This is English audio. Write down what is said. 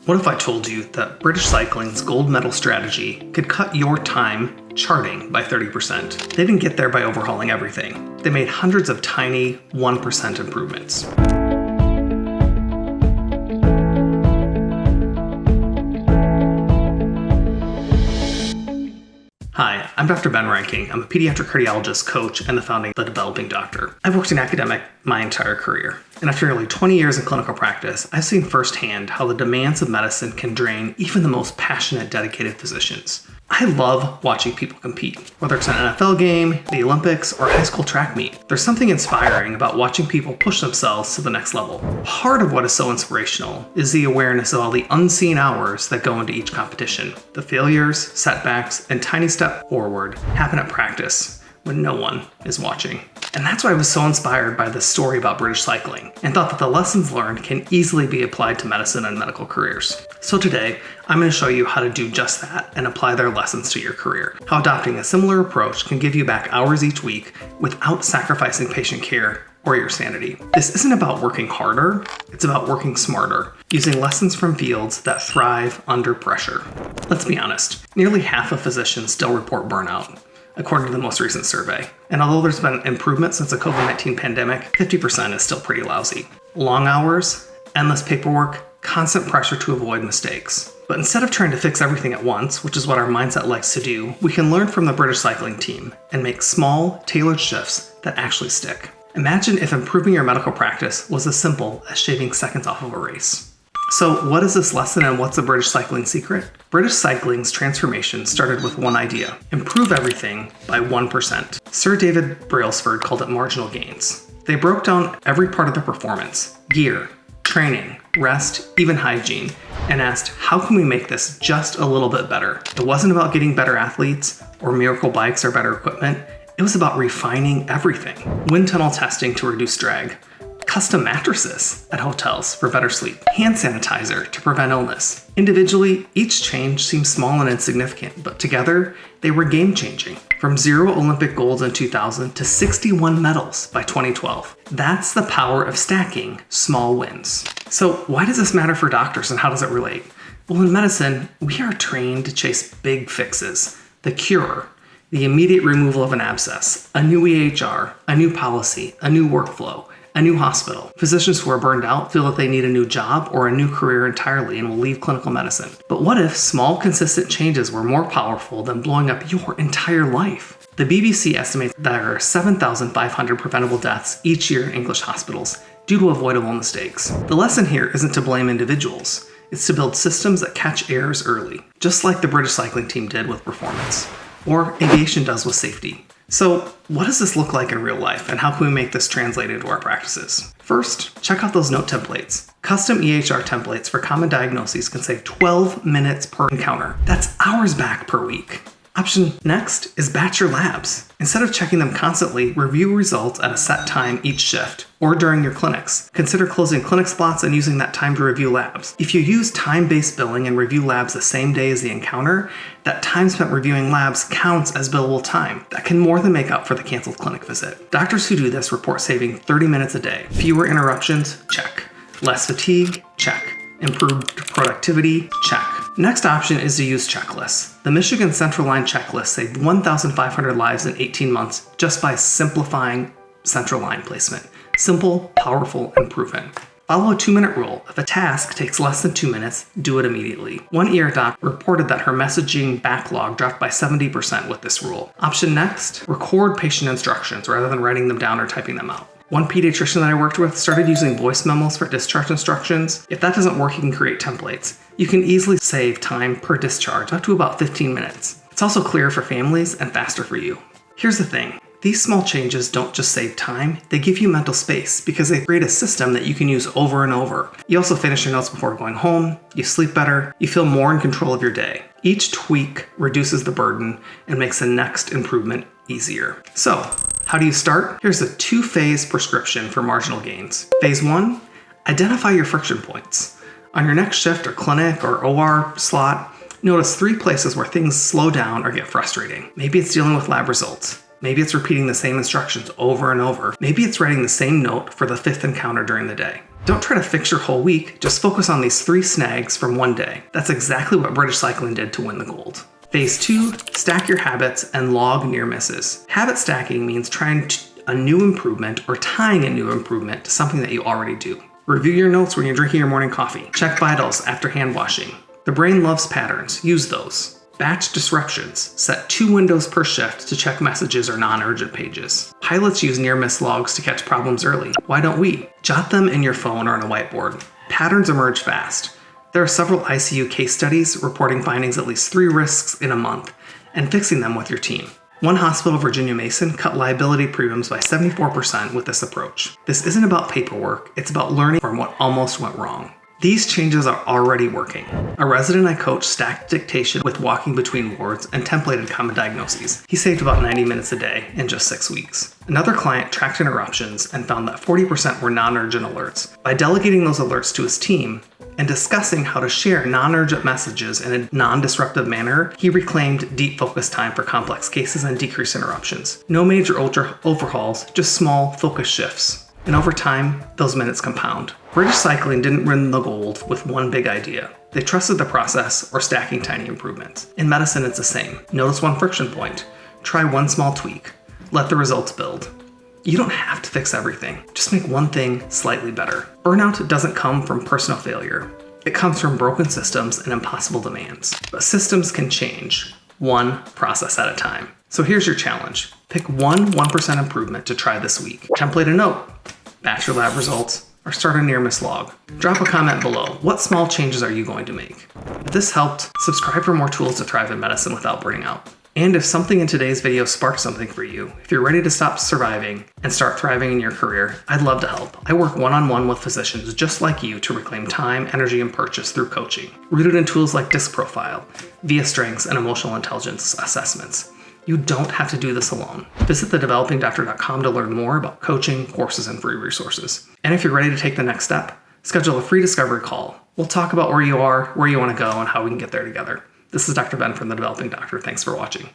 What if I told you that British Cycling's gold medal strategy could cut your time charting by 30%? They didn't get there by overhauling everything. They made hundreds of tiny 1% improvements. Hi, I'm Dr. Ben Reinking. I'm a pediatric cardiologist, coach, and the founding The Developing Doctor. I've worked in academic my entire career, and after nearly 20 years in clinical practice, I've seen firsthand how the demands of medicine can drain even the most passionate, dedicated physicians. I love watching people compete, whether it's an NFL game, the Olympics, or a high school track meet. There's something inspiring about watching people push themselves to the next level. Part of what is so inspirational is the awareness of all the unseen hours that go into each competition. The failures, setbacks, and tiny step forward happen at practice when no one is watching. And that's why I was so inspired by this story about British cycling and thought that the lessons learned can easily be applied to medicine and medical careers. So today, I'm going to show you how to do just that and apply their lessons to your career. How adopting a similar approach can give you back hours each week without sacrificing patient care or your sanity. This isn't about working harder, it's about working smarter, using lessons from fields that thrive under pressure. Let's be honest, nearly half of physicians still report burnout, according to the most recent survey. And although there's been improvement since the COVID-19 pandemic, 50% is still pretty lousy. Long hours, endless paperwork, constant pressure to avoid mistakes. But instead of trying to fix everything at once, which is what our mindset likes to do, we can learn from the British cycling team and make small, tailored shifts that actually stick. Imagine if improving your medical practice was as simple as shaving seconds off of a race. So what is this lesson and what's the British cycling secret? British cycling's transformation started with one idea: improve everything by 1%. Sir David Brailsford called it marginal gains. They broke down every part of their performance: gear, training, rest, even hygiene, and asked, how can we make this just a little bit better? It wasn't about getting better athletes or miracle bikes or better equipment. It was about refining everything. Wind tunnel testing to reduce drag, custom mattresses at hotels for better sleep, hand sanitizer to prevent illness. Individually, each change seemed small and insignificant, but together, they were game-changing. From 0 Olympic golds in 2000 to 61 medals by 2012. That's the power of stacking small wins. So why does this matter for doctors and how does it relate? Well, in medicine, we are trained to chase big fixes: the cure, the immediate removal of an abscess, a new EHR, a new policy, a new workflow, a new hospital. Physicians who are burned out feel that they need a new job or a new career entirely and will leave clinical medicine. But what if small, consistent changes were more powerful than blowing up your entire life? The BBC estimates that there are 7,500 preventable deaths each year in English hospitals due to avoidable mistakes. The lesson here isn't to blame individuals. It's to build systems that catch errors early, just like the British cycling team did with performance, or aviation does with safety. So what does this look like in real life, and how can we make this translate into our practices? First, check out those note templates. Custom EHR templates for common diagnoses can save 12 minutes per encounter. That's hours back per week. Option next is batch your labs. Instead of checking them constantly, review results at a set time each shift or during your clinics. Consider closing clinic slots and using that time to review labs. If you use time-based billing and review labs the same day as the encounter, that time spent reviewing labs counts as billable time. That can more than make up for the canceled clinic visit. Doctors who do this report saving 30 minutes a day. Fewer interruptions? Check. Less fatigue? Check. Improved productivity? Check. Next option is to use checklists. The Michigan Central Line checklist saved 1,500 lives in 18 months just by simplifying central line placement. Simple, powerful, and proven. Follow a 2-minute rule. If a task takes less than 2 minutes, do it immediately. One ER doc reported that her messaging backlog dropped by 70% with this rule. Option next, record patient instructions rather than writing them down or typing them out. One pediatrician that I worked with started using voice memos for discharge instructions. If that doesn't work, you can create templates. You can easily save time per discharge, up to about 15 minutes. It's also clearer for families and faster for you. Here's the thing. These small changes don't just save time, they give you mental space because they create a system that you can use over and over. You also finish your notes before going home, you sleep better, you feel more in control of your day. Each tweak reduces the burden and makes the next improvement easier. So, how do you start? Here's a 2-phase prescription for marginal gains. Phase 1, identify your friction points. On your next shift or clinic or OR slot, notice 3 places where things slow down or get frustrating. Maybe it's dealing with lab results. Maybe it's repeating the same instructions over and over. Maybe it's writing the same note for the 5th encounter during the day. Don't try to fix your whole week, just focus on these 3 snags from one day. That's exactly what British Cycling did to win the gold. Phase 2, stack your habits and log near misses. Habit stacking means trying a new improvement or tying a new improvement to something that you already do. Review your notes when you're drinking your morning coffee. Check vitals after hand washing. The brain loves patterns, use those. Batch disruptions. Set 2 windows per shift to check messages or non-urgent pages. Pilots use near-miss logs to catch problems early. Why don't we? Jot them in your phone or on a whiteboard. Patterns emerge fast. There are several ICU case studies reporting findings at least 3 risks in a month and fixing them with your team. One hospital, Virginia Mason, cut liability premiums by 74% with this approach. This isn't about paperwork, it's about learning from what almost went wrong. These changes are already working. A resident I coached stacked dictation with walking between wards and templated common diagnoses. He saved about 90 minutes a day in just 6 weeks. Another client tracked interruptions and found that 40% were non-urgent alerts. By delegating those alerts to his team and discussing how to share non-urgent messages in a non-disruptive manner, he reclaimed deep focus time for complex cases and decreased interruptions. No major overhauls, just small focus shifts. And over time, those minutes compound. British Cycling didn't win the gold with one big idea. They trusted the process or stacking tiny improvements. In medicine, it's the same. Notice one friction point. Try one small tweak. Let the results build. You don't have to fix everything. Just make one thing slightly better. Burnout doesn't come from personal failure. It comes from broken systems and impossible demands. But systems can change, one process at a time. So here's your challenge. Pick one 1% improvement to try this week. Template a note, batch your lab results, or start a near-miss log. Drop a comment below. What small changes are you going to make? If this helped, subscribe for more tools to thrive in medicine without burning out. And if something in today's video sparked something for you, if you're ready to stop surviving and start thriving in your career, I'd love to help. I work one-on-one with physicians just like you to reclaim time, energy, and purchase through coaching, rooted in tools like DISC Profile, VIA Strengths, and emotional intelligence assessments. You don't have to do this alone. Visit thedevelopingdoctor.com to learn more about coaching, courses, and free resources. And if you're ready to take the next step, schedule a free discovery call. We'll talk about where you are, where you want to go, and how we can get there together. This is Dr. Ben from The Developing Doctor. Thanks for watching.